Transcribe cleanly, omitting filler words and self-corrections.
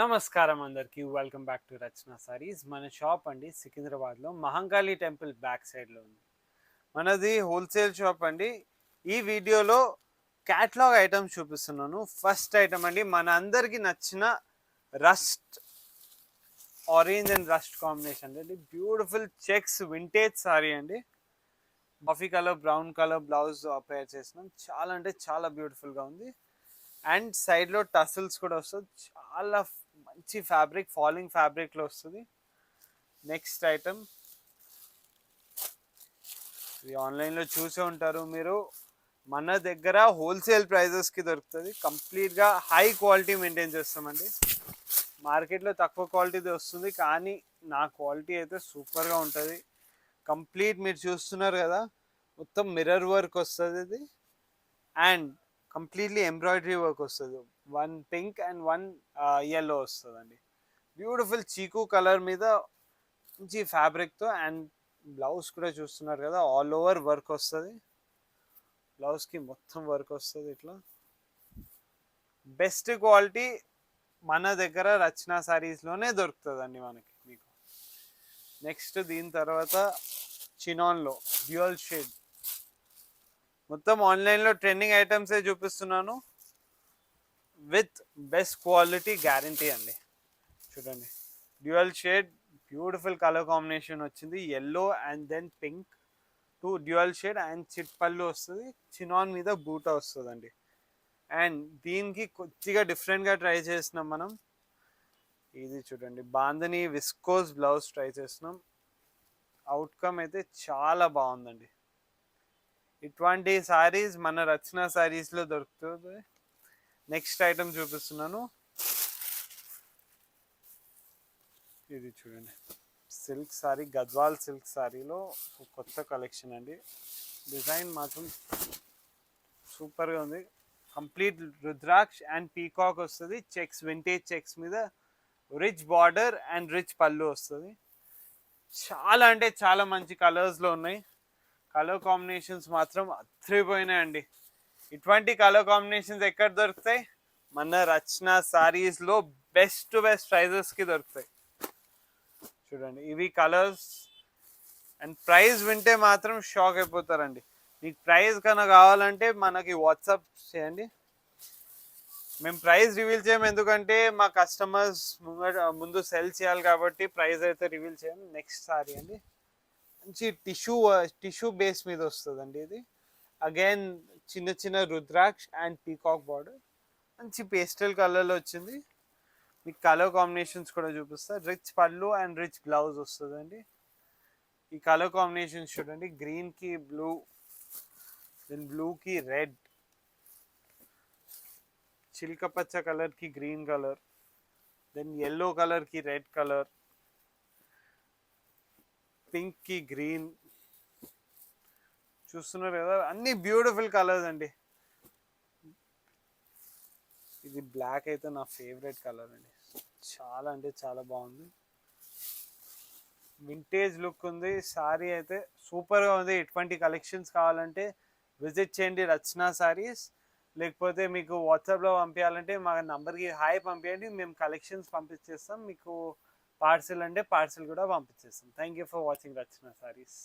నమస్కారం అందరికి welcome back to రచన సారీస్. మన షాప్ అండి సికింద్రాబాద్లో మహంకాళి టెంపుల్ బ్యాక్ సైడ్లో ఉంది. మనది హోల్సేల్ షాప్ అండి. ఈ వీడియోలో క్యాటలాగ్ ఐటమ్స్ చూపిస్తున్నాను. ఫస్ట్ ఐటమ్ అండి, మన అందరికి నచ్చిన rust orange and rust combination అండి. బ్యూటిఫుల్ చెక్స్ వింటేజ్ సారీ అండి. Coffee colour brown colour blouse పేర్ చేసినాం. చాలా అంటే చాలా బ్యూటిఫుల్గా ఉంది. అండ్ సైడ్లో టసల్స్ కూడా వస్తుంది. చాలా మంచి ఫ్యాబ్రిక్, ఫాలింగ్ ఫ్యాబ్రిక్లో వస్తుంది. నెక్స్ట్ ఐటమ్, ఇది ఆన్లైన్లో చూసే ఉంటారు మీరు. మన దగ్గర హోల్సేల్ ప్రైజెస్కి దొరుకుతుంది. కంప్లీట్గా హై క్వాలిటీ మెయింటైన్ చేస్తామండి. మార్కెట్లో తక్కువ క్వాలిటీది వస్తుంది, కానీ నా క్వాలిటీ అయితే సూపర్గా ఉంటుంది. కంప్లీట్ మీరు చూస్తున్నారు కదా, మొత్తం మిర్రర్ వర్క్ వస్తుంది ఇది. అండ్ కంప్లీట్లీ ఎంబ్రాయిడరీ వర్క్ వస్తుంది. One pink and one yellow వస్తుందండి. బ్యూటిఫుల్ చీకు కలర్ మీద మంచి ఫ్యాబ్రిక్తో. అండ్ బ్లౌజ్ కూడా చూస్తున్నారు కదా, ఆల్ ఓవర్ వర్క్ వస్తుంది. బ్లౌజ్కి మొత్తం వర్క్ వస్తుంది. ఇట్లా బెస్ట్ క్వాలిటీ మన దగ్గర రచన సారీస్లోనే దొరుకుతుందండి మీకు. నెక్స్ట్ దీని తర్వాత చినాన్లో డ్యూయల్ షేడ్. మొత్తం ఆన్లైన్లో ట్రెండింగ్ ఐటమ్సే చూపిస్తున్నాను, విత్ బెస్ట్ క్వాలిటీ గ్యారంటీ అండి. చూడండి, dual shade beautiful colour combination వచ్చింది. Yellow and then pink to dual shade and చిట్ పళ్ళు వస్తుంది. చినాన్ మీద బూటా వస్తుందండి. అండ్ దీనికి కొద్దిగా డిఫరెంట్గా ట్రై చేసినాం మనం. ఇది చూడండి, బాందని విస్కోస్ బ్లౌజ్ ట్రై చేసినాం. అవుట్కమ్ అయితే చాలా బాగుందండి. ఇటువంటి సారీస్ మన రచన సారీస్లో దొరుకుతుంది. నెక్స్ట్ ఐటమ్ చూపిస్తున్నాను. ఇది చూడండి, సిల్క్ సారీ, గద్వాల్ సిల్క్ సారీలో కొత్త కలెక్షన్ అండి. డిజైన్ మాత్రం సూపర్గా ఉంది. కంప్లీట్ రుద్రాక్ష అండ్ పీకాక్ వస్తుంది. చెక్స్, వింటేజ్ చెక్స్ మీద రిచ్ బార్డర్ అండ్ రిచ్ పళ్ళు వస్తుంది. చాలా అంటే చాలా మంచి కలర్స్లో ఉన్నాయి. కలర్ కాంబినేషన్స్ మాత్రం అదిరిపోయినాయండి. ఇటువంటి కలర్ కాంబినేషన్స్ ఎక్కడ దొరుకుతాయి? మన రచన సారీస్లో బెస్ట్ ప్రైజెస్కి దొరుకుతాయి. చూడండి, ఇవి కలర్స్. అండ్ ప్రైస్ వింటే మాత్రం షాక్ అయిపోతారండి. మీకు ప్రైస్ కన్నా కావాలంటే మనకి వాట్సాప్ చేయండి. మేము ప్రైస్ రివీల్ చేయము, ఎందుకంటే మా కస్టమర్స్ ముందు సెల్ చేయాలి కాబట్టి ప్రైస్ అయితే రివీల్ చేయము. నెక్స్ట్ సారీ అండి, మంచి టిష్యూ బేస్ మీద వస్తుందండి. ఇది అగైన్ చిన్న చిన్న రుద్రాక్ష అండ్ పీకాక్ బార్డర్, మంచి పేస్టల్ కలర్లో వచ్చింది. మీకు కలర్ కాంబినేషన్స్ కూడా చూపిస్తా. రిచ్ పళ్ళు అండ్ రిచ్ బ్లౌజ్ వస్తుందండి. ఈ కలర్ కాంబినేషన్స్ చూడండి, గ్రీన్కి బ్లూ, దెన్ బ్లూకి రెడ్, చిలక పచ్చ కలర్కి గ్రీన్ కలర్, దెన్ ఎల్లో కలర్కి రెడ్ కలర్, పింక్కి గ్రీన్. చూస్తున్నారు కదా, అన్ని బ్యూటిఫుల్ కలర్స్ అండి. ఇది బ్లాక్ అయితే నా ఫేవరెట్ కలర్ అండి. చాలా అంటే చాలా బాగుంది. వింటేజ్ లుక్ ఉంది. సారీ అయితే సూపర్గా ఉంది. ఇటువంటి కలెక్షన్స్ కావాలంటే విజిట్ చేయండి రచన సారీస్. లేకపోతే మీకు వాట్సాప్లో పంపించాలంటే మా నంబర్కి హాయ్ పంపించండి, మేము కలెక్షన్స్ పంపించేస్తాం. మీకు పార్సిల్ అంటే పార్సిల్ కూడా పంపించేస్తాం. Thank you for watching Rachana saris.